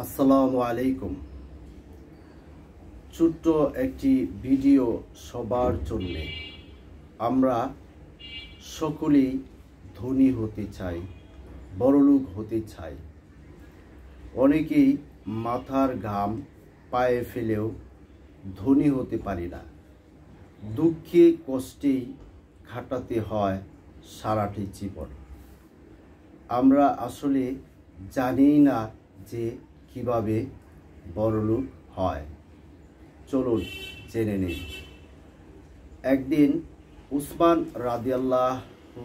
আসসালামু আলাইকুম। ছোট্ট একটি ভিডিও সবার জন্য। আমরা সকলেই ধনী হতে চাই, বড়লোক হতে চাই। অনেকেই মাথার ঘাম পায়ে ফেলেও ধনী হতে পারি না। দুঃখে কষ্টেই কাটাতে হয় সারাটি জীবন। আমরা আসলে জানি না যে কিভাবে বড়লোক হয়। চলুন জেনে নিই। একদিন উসমান রাদিয়াল্লাহু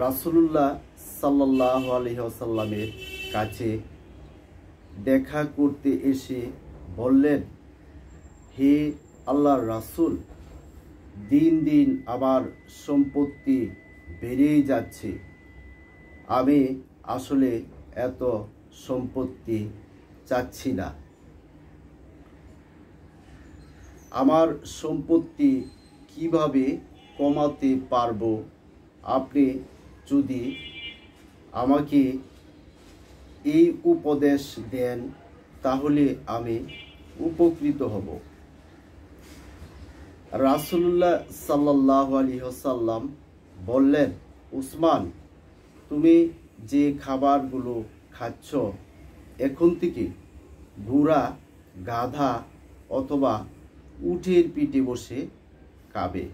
রাসূলুল্লাহ সাল্লাল্লাহু আলাইহি ওয়াসাল্লামের কাছে দেখা করতে এসে বললেন, হে আল্লাহর রাসূল, দিন দিন আমার সম্পত্তি বেড়েই যাচ্ছে। আমি আসলে এত সম্পত্তি চাচ্ছি না। আমার সম্পত্তি কিভাবে কমাতে পারবো, আপনি যদি আমাকে এই উপদেশ দেন তাহলে আমি উপকৃত হব। রাসূলুল্লাহ সাল্লাল্লাহু আলাইহি ওয়াসাল্লাম বললেন, উসমান, তুমি যে খাবারগুলো খাচ্ছ এখন থেকে ঘোড়া, গাধা অথবা উটের পিঠে বসে খাবে।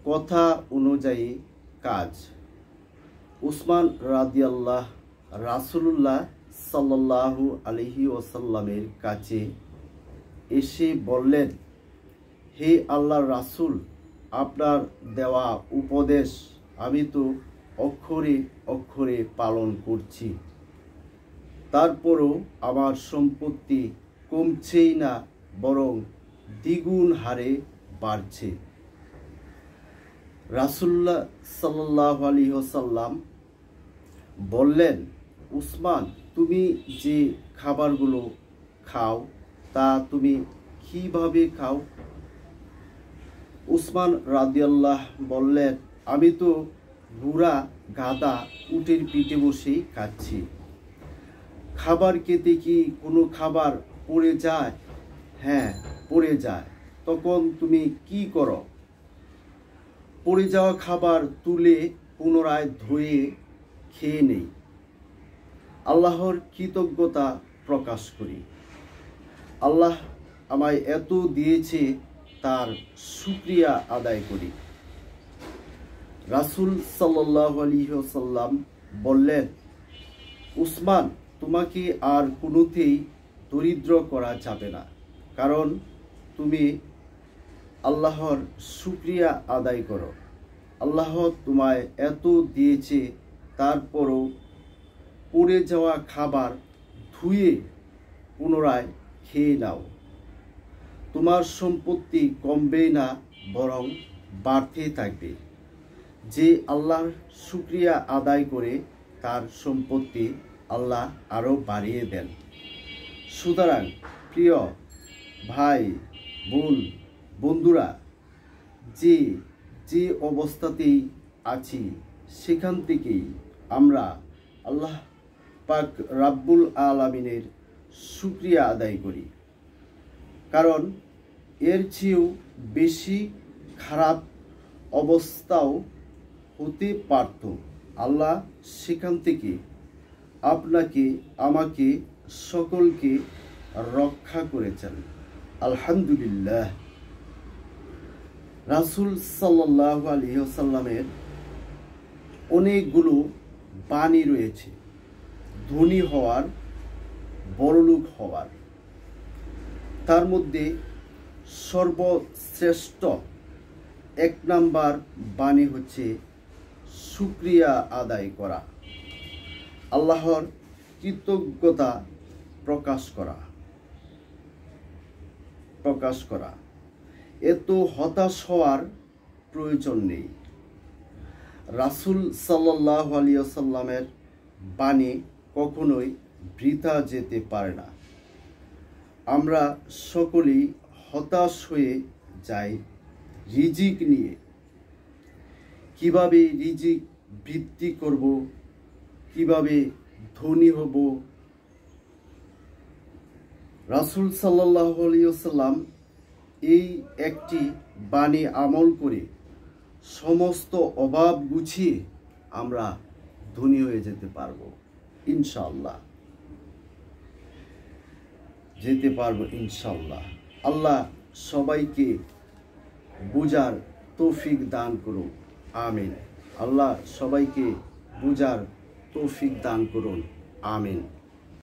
কথা অনুযায়ী কাজ। উসমান রাদিয়াল্লাহু রাসূলুল্লাহ সাল্লাল্লাহু আলাইহি ওয়াসাল্লামের কাছে এসে বললেন, হে আল্লাহর রাসূল, আপনার দেওয়া উপদেশ আমি তো অক্ষরে অক্ষরে পালন করছি, তারপরও আমার সম্পত্তি কমছেই না, বরং দ্বিগুণ হারে বাড়ছে। রাসূলুল্লাহ সাল্লাল্লাহু আলাইহি ওয়াসাল্লাম বললেন, উসমান, তুমি যে খাবারগুলো খাও তা তুমি কিভাবে খাও? উসমান রাদিয়াল্লাহু বললেন, আমি তো ঘোড়া, গাধা, উটের পিঠে বসেই খাচ্ছি। খাবার খেতে কি কোনো খাবার পড়ে যায়? হ্যাঁ, পড়ে যায়। তখন তুমি কি করো? পড়ে যাওয়া খাবার তুলে পুনরায় ধুয়ে খেয়ে নেই। আল্লাহর কৃতজ্ঞতা প্রকাশ করি। আল্লাহ আমায় এত দিয়েছে, তার শুকরিয়া আদায় করি। রাসূল সাল্লাল্লাহু আলাইহি ওয়াসাল্লাম বললেন, উসমান, তোমাকে আর কোনোতেই দরিদ্র করা যাবে না, কারণ তুমি আল্লাহর শুকরিয়া আদায় করো। আল্লাহ তোমায় এত দিয়েছে, তারপরও পড়ে যাওয়া খাবার ধুয়ে পুনরায় খেয়ে নাও। তোমার সম্পত্তি কমবে না, বরং বাড়তে থাকবে। যে আল্লাহর শুকরিয়া আদায় করে তার সম্পত্তি আল্লাহ আরও বাড়িয়ে দেন। সুতরাং প্রিয় ভাই, বোন, বন্ধুরা, যে অবস্থাতেই আছি সেখান থেকেই আমরা আল্লাহ পাক রাব্বুল আলামিনের শুকরিয়া আদায় করি, কারণ এর চেয়েও বেশি খারাপ অবস্থাও হতে পারত। আল্লাহ সেখান থেকে আপনাকে, আমাকে, সকলকে রক্ষা করেছেন। আলহামদুলিল্লাহ। রাসূল সাল্লাল্লাহু আলাইহি ওয়াসাল্লামের অনেকগুলো বাণী রয়েছে ধনী হওয়ার, বড়লোক হওয়ার। তার মধ্যে সর্বশ্রেষ্ঠ 1 নাম্বার বাণী হচ্ছে শুকরিয়া আদায় করা, আল্লাহর কৃতজ্ঞতা প্রকাশ করা। এত হতাশ হওয়ার প্রয়োজন নেই। রাসূল সাল্লাল্লাহু আলাইহি ওয়াসাল্লামের বাণী কখনোই বৃথা যেতে পারে না। আমরা সকলেই হতাশ হয়ে যাই রিজিক নিয়ে। কিভাবে রিজিক বৃদ্ধি করব, কিভাবে ধনী হব, রাসূল সাল্লাল্লাহু আলাইহি ওয়াসাল্লাম এই একটি বাণী আমল করে সমস্ত অভাব গুছিয়ে আমরা ধনী হয়ে যেতে পারবো ইনশাআল্লাহ, যেতে পারবো ইনশাআল্লাহ। আল্লাহ সবাইকে বুঝার তৌফিক দান করুন, আমিন। আল্লাহ সবাইকে বুঝার তৌফিক দান করুন, আমিন।